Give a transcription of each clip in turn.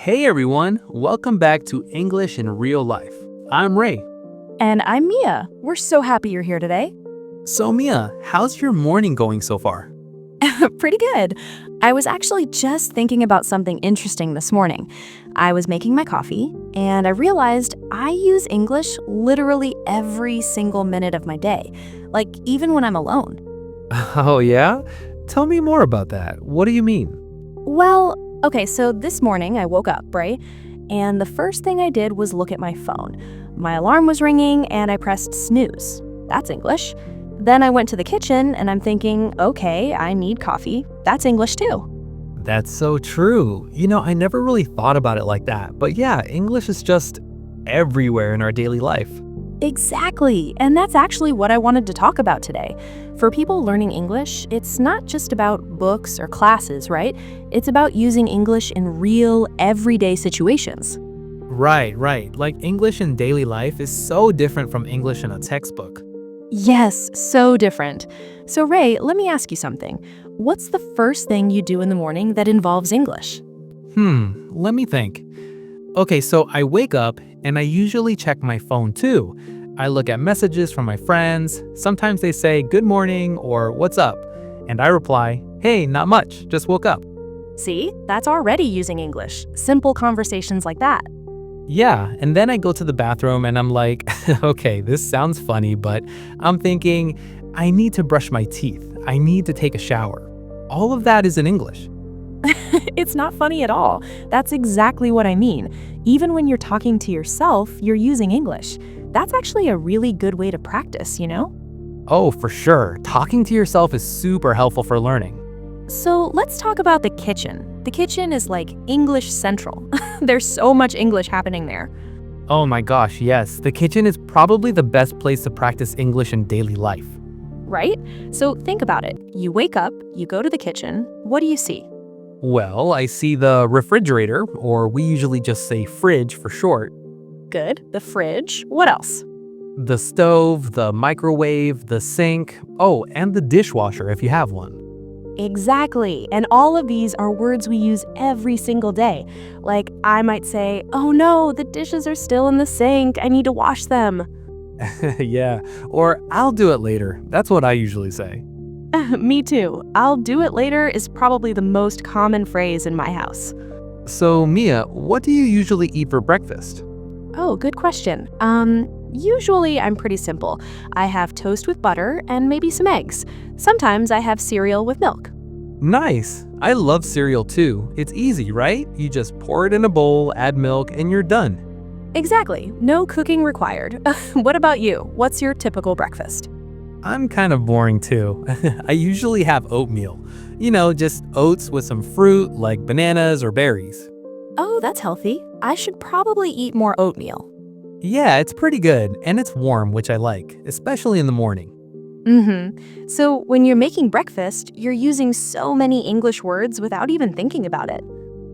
Hey everyone, welcome back to English in Real Life. I'm Ray. And I'm Mia. We're so happy you're here today. So Mia, how's your morning going so far? Pretty good. I was actually just thinking about something interesting this morning. I was making my coffee, and I realized I use English literally every single minute of my day, like even when I'm alone. Oh yeah? Tell me more about that. What do you mean? Well, okay, so this morning I woke up, right? And the first thing I did was look at my phone. My alarm was ringing, and I pressed snooze. That's English. Then I went to the kitchen, and I'm thinking, okay, I need coffee. That's English too. That's so true. I never really thought about it like that. But yeah, English is just everywhere in our daily life. Exactly, and that's actually what I wanted to talk about today. For people learning English, it's not just about books or classes, right? It's about using English in real, everyday situations. Right. Like English in daily life is so different from English in a textbook. Yes, so different. So Ray, let me ask you something. What's the first thing you do in the morning that involves English? Let me think. Okay, so I wake up and I usually check my phone too. I look at messages from my friends. Sometimes they say good morning or what's up? And I reply, hey, not much, just woke up. See, that's already using English. Simple conversations like that. Yeah, and then I go to the bathroom and I'm like, okay, this sounds funny, but I'm thinking, I need to brush my teeth. I need to take a shower. All of that is in English. It's not funny at all. That's exactly what I mean. Even when you're talking to yourself, you're using English. That's actually a really good way to practice, you know? Oh, for sure. Talking to yourself is super helpful for learning. So let's talk about the kitchen. The kitchen is like English Central. There's so much English happening there. Oh my gosh, yes. The kitchen is probably the best place to practice English in daily life. Right? So think about it. You wake up, you go to the kitchen. What do you see? Well, I see the refrigerator, or we usually just say fridge for short. Good. The fridge. What else? The stove, the microwave, the sink. Oh, and the dishwasher if you have one. Exactly. And all of these are words we use every single day. Like I might say, oh no, the dishes are still in the sink. I need to wash them. Yeah, or I'll do it later. That's what I usually say. Me too. I'll do it later is probably the most common phrase in my house. So, Mia, what do you usually eat for breakfast? Oh, good question. Usually I'm pretty simple. I have toast with butter and maybe some eggs. Sometimes I have cereal with milk. Nice. I love cereal too. It's easy, right? You just pour it in a bowl, add milk, and you're done. Exactly. No cooking required. What about you? What's your typical breakfast? I'm kind of boring too. I usually have oatmeal. Just oats with some fruit like bananas or berries. Oh, that's healthy. I should probably eat more oatmeal. Yeah, it's pretty good, and it's warm, which I like, especially in the morning. So when you're making breakfast, you're using so many English words without even thinking about it.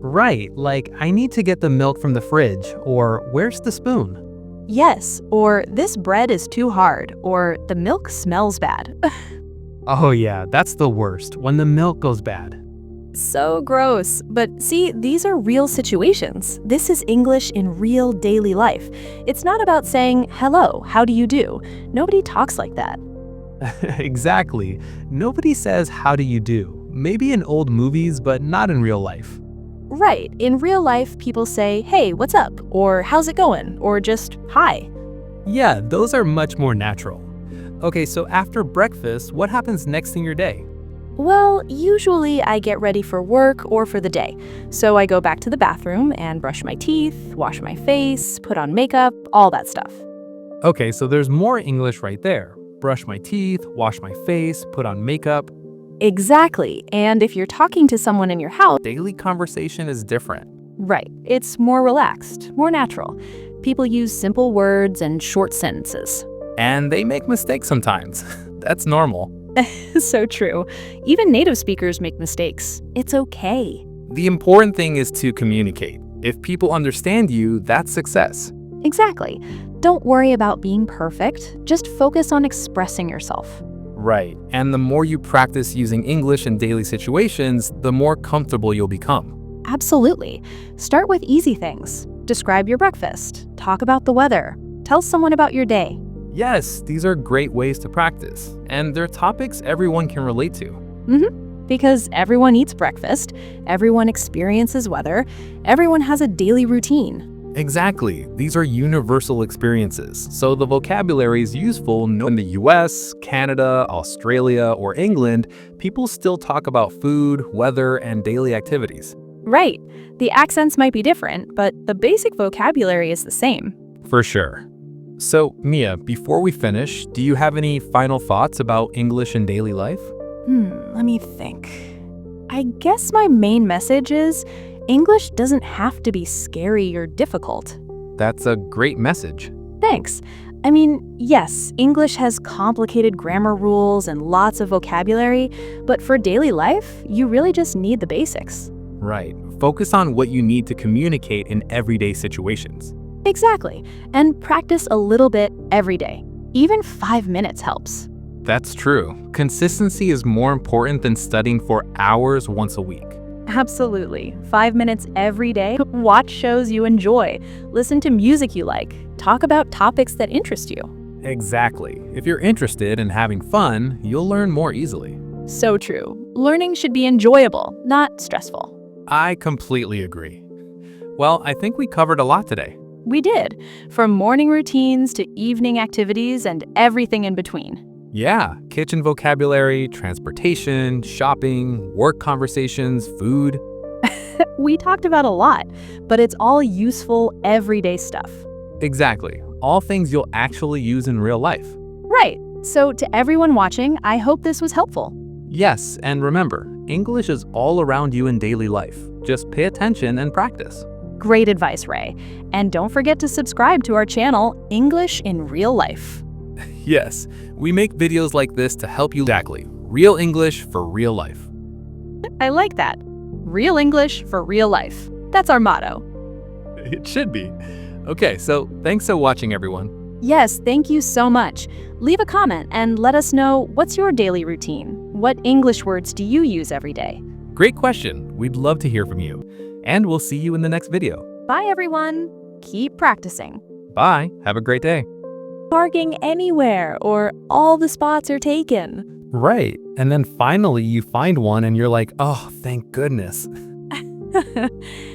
Right, like I need to get the milk from the fridge, or where's the spoon? Yes, or this bread is too hard, or the milk smells bad. Oh yeah, that's the worst, when the milk goes bad. So gross. But see, these are real situations. This is English in real daily life. It's not about saying, hello, how do you do? Nobody talks like that. Exactly. Nobody says, how do you do? Maybe in old movies, but not in real life. Right. In real life, people say, hey, what's up? Or how's it going? Or just hi. Yeah, those are much more natural. Okay, so after breakfast, what happens next in your day? Well, usually I get ready for work or for the day. So I go back to the bathroom and brush my teeth, wash my face, put on makeup, all that stuff. Okay, so there's more English right there. Brush my teeth, wash my face, put on makeup. Exactly. And if you're talking to someone in your house, Daily conversation is different. right, it's more relaxed, more natural. People use simple words and short sentences. And they make mistakes sometimes. That's normal. So true. Even native speakers make mistakes. It's okay. The important thing is to communicate. If people understand you, that's success. Exactly. Don't worry about being perfect. Just focus on expressing yourself. Right. And the more you practice using English in daily situations, the more comfortable you'll become. Absolutely. Start with easy things. Describe your breakfast. Talk about the weather. Tell someone about your day. Yes, these are great ways to practice, and they're topics everyone can relate to. Because everyone eats breakfast, everyone experiences weather, everyone has a daily routine. Exactly. These are universal experiences, so the vocabulary is useful. In the US, Canada, Australia, or England, people still talk about food, weather, and daily activities. Right. The accents might be different, but the basic vocabulary is the same. For sure. So, Mia, before we finish, do you have any final thoughts about English in daily life? Let me think. I guess my main message is English doesn't have to be scary or difficult. That's a great message. Thanks. I mean, yes, English has complicated grammar rules and lots of vocabulary, but for daily life, you really just need the basics. Right. Focus on what you need to communicate in everyday situations. Exactly. And practice a little bit every day. Even 5 minutes helps. That's true. Consistency is more important than studying for hours once a week. Absolutely. 5 minutes every day. Watch shows you enjoy. Listen to music you like. Talk about topics that interest you. Exactly. If you're interested in having fun, you'll learn more easily. So true. Learning should be enjoyable, not stressful. I completely agree. Well, I think we covered a lot today. We did. From morning routines to evening activities and everything in between. Yeah, kitchen vocabulary, transportation, shopping, work conversations, food. We talked about a lot, but it's all useful everyday stuff. Exactly. All things you'll actually use in real life. Right. So to everyone watching, I hope this was helpful. Yes, and remember, English is all around you in daily life. Just pay attention and practice. Great advice, Ray. And don't forget to subscribe to our channel, English in Real Life. Yes, we make videos like this to help you. Exactly. Real English for real life. I like that. Real English for real life. That's our motto. It should be. Okay, so thanks for watching, everyone. Yes, thank you so much. Leave a comment and let us know what's your daily routine. What English words do you use every day? Great question. We'd love to hear from you. And we'll see you in the next video. Bye, everyone. Keep practicing. Bye. Have a great day. Parking anywhere or all the spots are taken. Right. And then finally you find one and you're like, oh, thank goodness.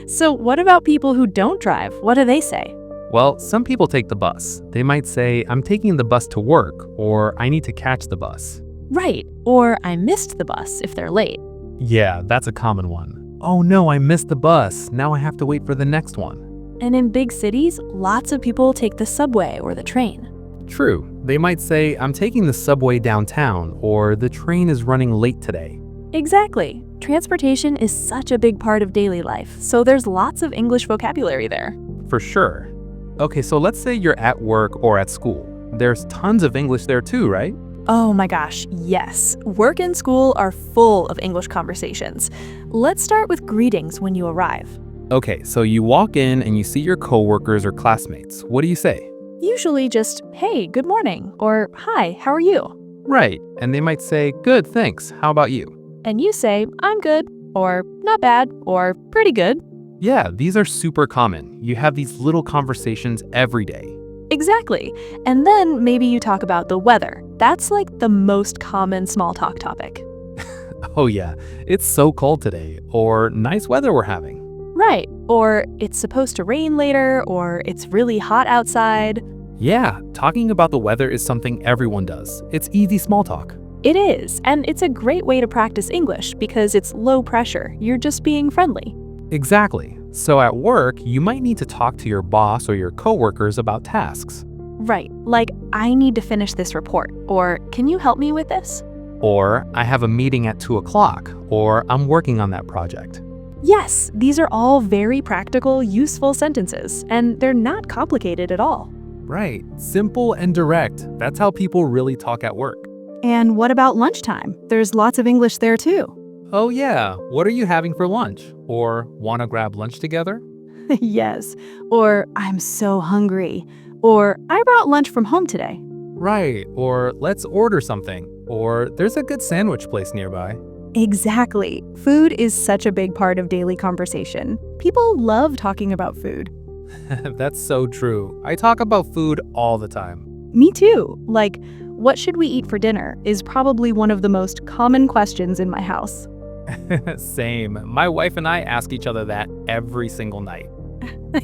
So what about people who don't drive? What do they say? Well, some people take the bus. They might say, I'm taking the bus to work, or I need to catch the bus. Right. Or I missed the bus if they're late. Yeah, that's a common one. Oh no, I missed the bus. Now I have to wait for the next one. And in big cities, lots of people take the subway or the train. True. They might say, I'm taking the subway downtown, or the train is running late today. Exactly. Transportation is such a big part of daily life, so there's lots of English vocabulary there. For sure. Okay, so let's say you're at work or at school. There's tons of English there too, right? Oh my gosh, yes. Work and school are full of English conversations. Let's start with greetings when you arrive. Okay, so you walk in and you see your coworkers or classmates. What do you say? Usually just, hey, good morning, or hi, how are you? Right, and they might say, good, thanks, how about you? And you say, I'm good, or not bad, or pretty good. Yeah, these are super common. You have these little conversations every day. Exactly. And then maybe you talk about the weather. That's like the most common small talk topic. Oh yeah, it's so cold today, or nice weather we're having. Right. Or it's supposed to rain later, or it's really hot outside. Yeah, talking about the weather is something everyone does. It's easy small talk. It is, and it's a great way to practice English because it's low pressure. You're just being friendly. Exactly. So at work, you might need to talk to your boss or your coworkers about tasks. Right. Like, I need to finish this report, or can you help me with this? Or, I have a meeting at 2 o'clock, or I'm working on that project. Yes, these are all very practical, useful sentences, and they're not complicated at all. Right. Simple and direct. That's how people really talk at work. And what about lunchtime? There's lots of English there too. Oh yeah, what are you having for lunch? Or wanna grab lunch together? Yes. Or I'm so hungry. Or I brought lunch from home today. Right, or let's order something. Or there's a good sandwich place nearby. Exactly. Food is such a big part of daily conversation. People love talking about food. That's so true. I talk about food all the time. Me too. Like, what should we eat for dinner is probably one of the most common questions in my house. Same. My wife and I ask each other that every single night.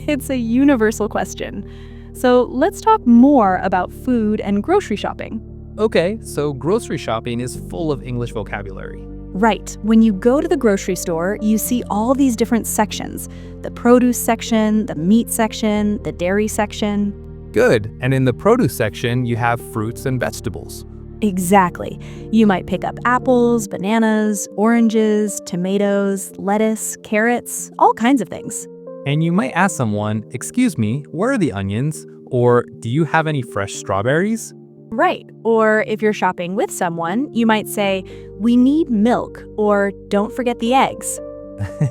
It's a universal question. So let's talk more about food and grocery shopping. Okay, so grocery shopping is full of English vocabulary. Right. When you go to the grocery store, you see all these different sections. The produce section, the meat section, the dairy section. Good. And in the produce section, you have fruits and vegetables. Exactly. You might pick up apples, bananas, oranges, tomatoes, lettuce, carrots, all kinds of things. And you might ask someone, "Excuse me, where are the onions?" Or, "Do you have any fresh strawberries?" Right. Or if you're shopping with someone, you might say, "We need milk," or "Don't forget the eggs."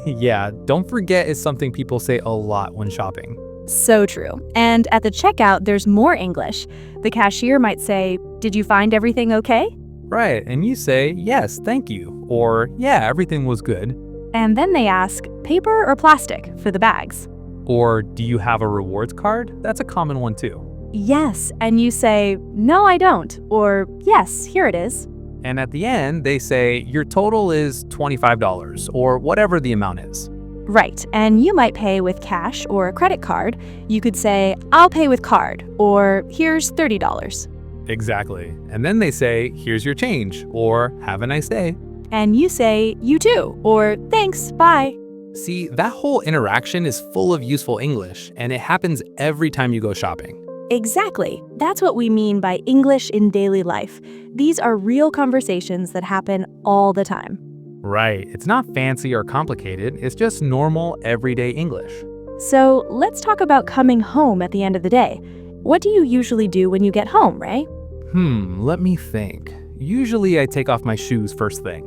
Yeah, don't forget is something people say a lot when shopping. So true. And at the checkout, there's more English. The cashier might say, "Did you find everything okay?" Right, and you say, "Yes, thank you," or "Yeah, everything was good." And then they ask, "Paper or plastic?" for the bags. Or, "Do you have a rewards card?" That's a common one too. Yes, and you say, "No, I don't," or "Yes, here it is." And at the end, they say, "Your total is $25," or whatever the amount is. Right, and you might pay with cash or a credit card. You could say, "I'll pay with card," or "Here's $30." Exactly. And then they say, "Here's your change," or "Have a nice day." And you say, "You too," or "Thanks, bye." See, that whole interaction is full of useful English, and it happens every time you go shopping. Exactly. That's what we mean by English in daily life. These are real conversations that happen all the time. Right. It's not fancy or complicated. It's just normal, everyday English. So let's talk about coming home at the end of the day. What do you usually do when you get home, Ray? Let me think. Usually I take off my shoes first thing.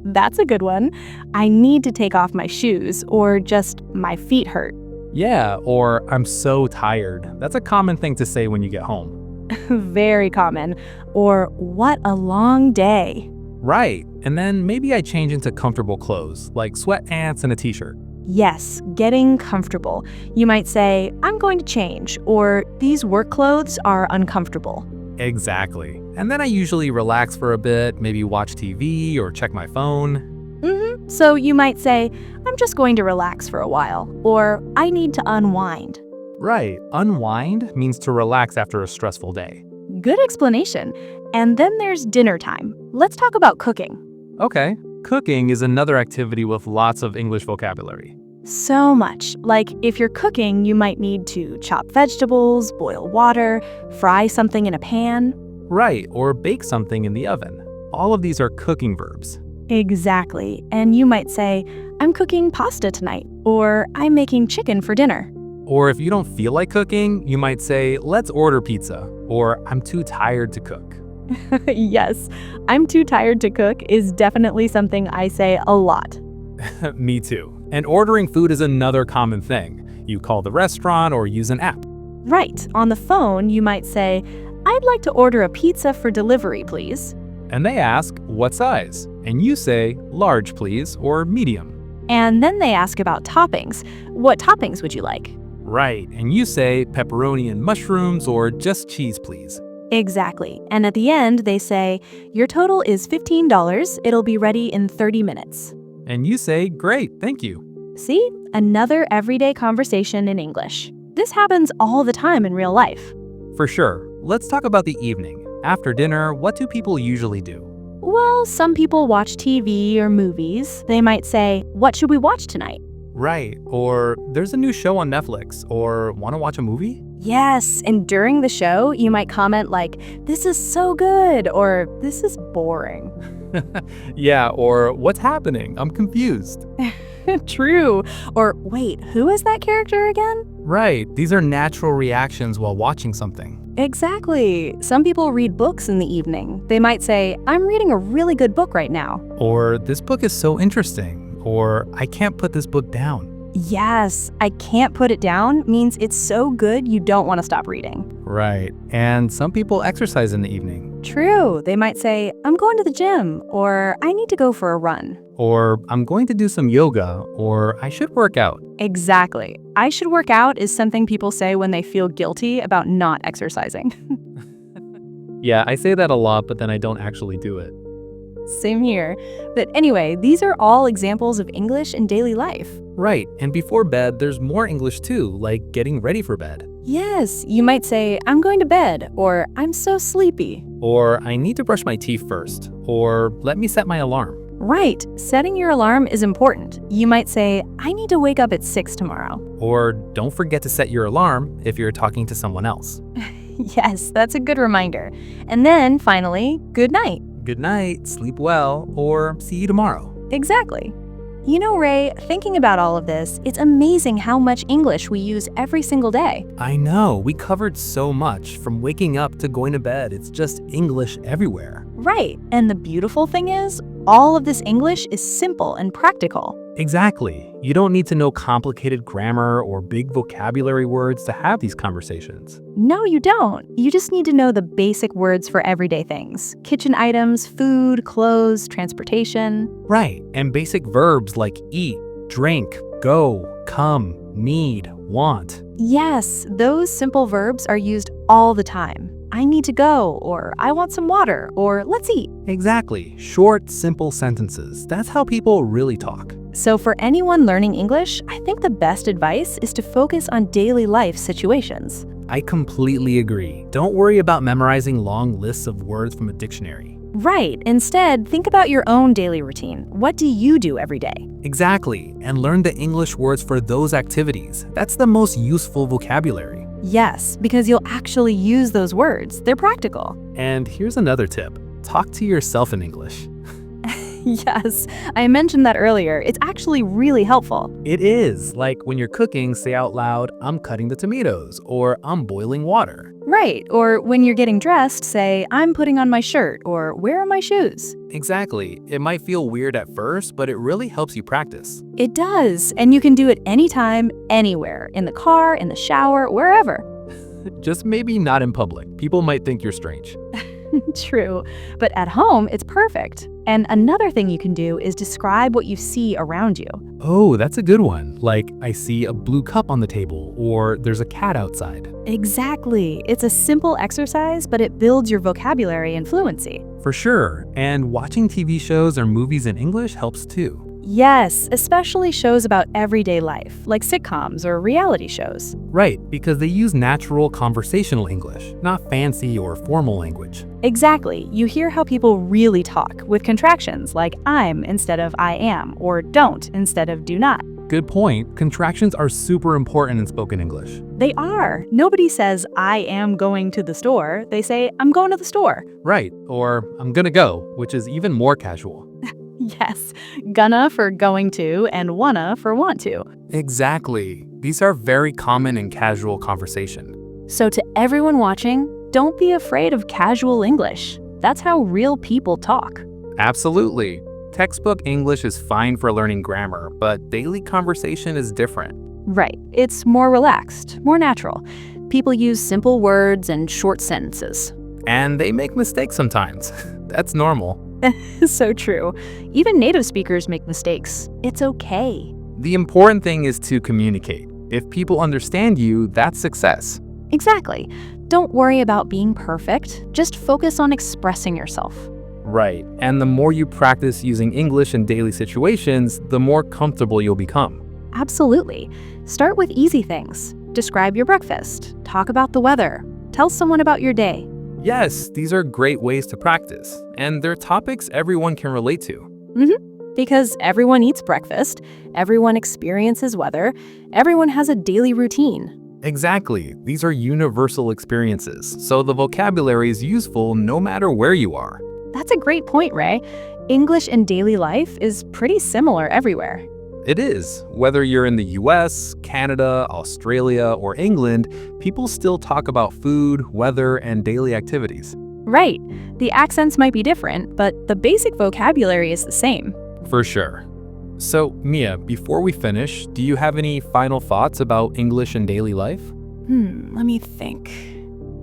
That's a good one. I need to take off my shoes, or just my feet hurt. Yeah, or "I'm so tired." That's a common thing to say when you get home. Very common. Or "What a long day." Right. And then maybe I change into comfortable clothes, like sweatpants and a t-shirt. Yes, getting comfortable. You might say, "I'm going to change," or "These work clothes are uncomfortable." Exactly. And then I usually relax for a bit, maybe watch TV or check my phone. So you might say, "I'm just going to relax for a while," or "I need to unwind." Right. Unwind means to relax after a stressful day. Good explanation. And then there's dinner time. Let's talk about cooking. Okay. Cooking is another activity with lots of English vocabulary. So much. Like, if you're cooking, you might need to chop vegetables, boil water, fry something in a pan. Right. Or bake something in the oven. All of these are cooking verbs. Exactly. And you might say, "I'm cooking pasta tonight," or "I'm making chicken for dinner." Or if you don't feel like cooking, you might say, "Let's order pizza," or "I'm too tired to cook." Yes, "I'm too tired to cook" is definitely something I say a lot. Me too. And ordering food is another common thing. You call the restaurant or use an app. Right. On the phone, you might say, "I'd like to order a pizza for delivery, please." And they ask, "What size?" And you say, "Large, please," or "Medium." And then they ask about toppings. "What toppings would you like?" Right. And you say, "Pepperoni and mushrooms," or "Just cheese, please." Exactly. And at the end, they say, "Your total is $15. It'll be ready in 30 minutes. And you say, "Great, thank you." See? Another everyday conversation in English. This happens all the time in real life. For sure. Let's talk about the evening. After dinner, what do people usually do? Well, some people watch TV or movies. They might say, "What should we watch tonight?" Right. Or "There's a new show on Netflix," or "Want to watch a movie?" Yes, and during the show, you might comment like, "This is so good," or "This is boring." Yeah, or "What's happening? I'm confused." True. Or "Wait, who is that character again?" Right. These are natural reactions while watching something. Exactly. Some people read books in the evening. They might say, "I'm reading a really good book right now." Or "This book is so interesting," or "I can't put this book down." Yes, "I can't put it down" means it's so good you don't want to stop reading. Right. And some people exercise in the evening. True. They might say, I'm going to the gym, or I need to go for a run. Or I'm going to do some yoga, or I should work out. Exactly. I should work out is something people say when they feel guilty about not exercising. Yeah, I say that a lot, but then I don't actually do it. Same here. But anyway, these are all examples of English in daily life. Right, and before bed, there's more English too, like getting ready for bed. Yes, you might say, I'm going to bed, or I'm so sleepy. Or I need to brush my teeth first, or let me set my alarm. Right, setting your alarm is important. You might say, I need to wake up at 6 tomorrow. Or don't forget to set your alarm if you're talking to someone else. Yes, that's a good reminder. And then, finally, good night. Good night, sleep well, or see you tomorrow. Exactly. You know, Ray, thinking about all of this, it's amazing how much English we use every single day. I know, we covered so much, from waking up to going to bed. It's just English everywhere. Right, and the beautiful thing is, all of this English is simple and practical. Exactly. You don't need to know complicated grammar or big vocabulary words to have these conversations. No, you don't. You just need to know the basic words for everyday things. Kitchen items, food, clothes, transportation. Right, and basic verbs like eat, drink, go, come, need, want. Yes, those simple verbs are used all the time. I need to go, or I want some water, or let's eat. Exactly. Short, simple sentences. That's how people really talk. So for anyone learning English, I think the best advice is to focus on daily life situations. I completely agree. Don't worry about memorizing long lists of words from a dictionary. Right. Instead, think about your own daily routine. What do you do every day? Exactly. And learn the English words for those activities. That's the most useful vocabulary. Yes, because you'll actually use those words. They're practical. And here's another tip. Talk to yourself in English. Yes, I mentioned that earlier. It's actually really helpful. It is. Like when you're cooking, say out loud, I'm cutting the tomatoes, or I'm boiling water. Right, or when you're getting dressed, say, I'm putting on my shirt, or where are my shoes? Exactly. It might feel weird at first, but it really helps you practice. It does, and you can do it anytime, anywhere, in the car, in the shower, wherever. Just maybe not in public. People might think you're strange. True, but at home, it's perfect. And another thing you can do is describe what you see around you. Oh, that's a good one. Like, I see a blue cup on the table, or there's a cat outside. Exactly. It's a simple exercise, but it builds your vocabulary and fluency. For sure. And watching TV shows or movies in English helps too. Yes, especially shows about everyday life, like sitcoms or reality shows. Right, because they use natural conversational English, not fancy or formal language. Exactly. You hear how people really talk, with contractions like I'm instead of I am, or don't instead of do not. Good point. Contractions are super important in spoken English. They are. Nobody says, I am going to the store. They say, I'm going to the store. Right, or I'm gonna go, which is even more casual. Yes, gonna for going to and wanna for want to. Exactly. These are very common in casual conversation. So to everyone watching, don't be afraid of casual English. That's how real people talk. Absolutely. Textbook English is fine for learning grammar, but daily conversation is different. Right. It's more relaxed, more natural. People use simple words and short sentences. And they make mistakes sometimes. That's normal. So true. Even native speakers make mistakes. It's okay. The important thing is to communicate. If people understand you, that's success. Exactly. Don't worry about being perfect. Just focus on expressing yourself. Right. And the more you practice using English in daily situations, the more comfortable you'll become. Absolutely. Start with easy things. Describe your breakfast. Talk about the weather. Tell someone about your day. Yes, these are great ways to practice, and they're topics everyone can relate to. Because everyone eats breakfast, everyone experiences weather, everyone has a daily routine. Exactly. These are universal experiences, so the vocabulary is useful no matter where you are. That's a great point, Ray. English in daily life is pretty similar everywhere. It is. Whether you're in the US, Canada, Australia, or England, people still talk about food, weather, and daily activities. Right. The accents might be different, but the basic vocabulary is the same. For sure. So, Mia, before we finish, do you have any final thoughts about English in daily life? Let me think.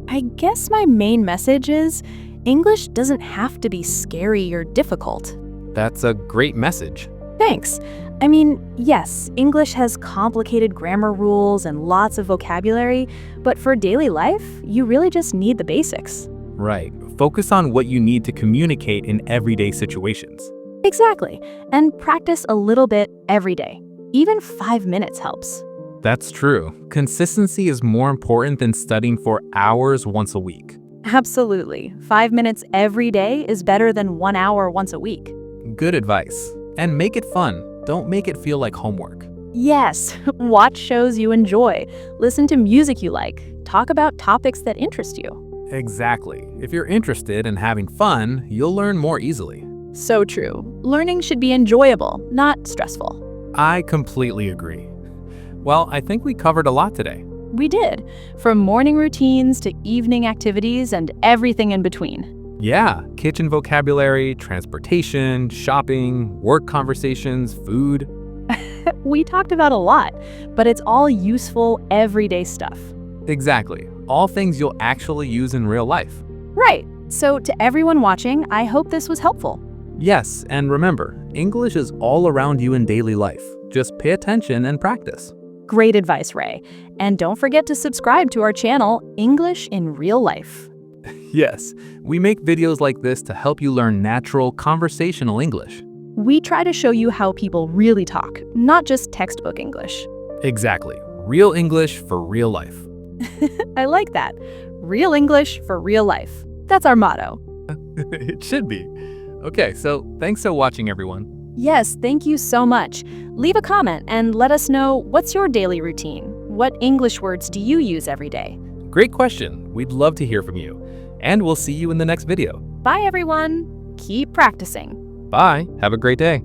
I guess my main message is English doesn't have to be scary or difficult. That's a great message. Thanks. I mean, yes, English has complicated grammar rules and lots of vocabulary, but for daily life, you really just need the basics. Right. Focus on what you need to communicate in everyday situations. Exactly. And practice a little bit every day. Even 5 minutes helps. That's true. Consistency is more important than studying for hours once a week. Absolutely. 5 minutes every day is better than 1 hour once a week. Good advice. And make it fun. Don't make it feel like homework. Yes, watch shows you enjoy, listen to music you like, talk about topics that interest you. Exactly. If you're interested in having fun, you'll learn more easily. So true. Learning should be enjoyable, not stressful. I completely agree. Well, I think we covered a lot today. We did, from morning routines to evening activities and everything in between. Yeah, kitchen vocabulary, transportation, shopping, work conversations, food. We talked about a lot, but it's all useful, everyday stuff. Exactly. All things you'll actually use in real life. Right. So to everyone watching, I hope this was helpful. Yes, and remember, English is all around you in daily life. Just pay attention and practice. Great advice, Ray. And don't forget to subscribe to our channel, English in Real Life. Yes, we make videos like this to help you learn natural conversational English. We try to show you how people really talk, not just textbook English. Exactly. Real English for real life. I like that. Real English for real life. That's our motto. It should be. Okay, so thanks for watching, everyone. Yes, thank you so much. Leave a comment and let us know, what's your daily routine? What English words do you use every day? Great question. We'd love to hear from you. And we'll see you in the next video. Bye, everyone. Keep practicing. Bye. Have a great day.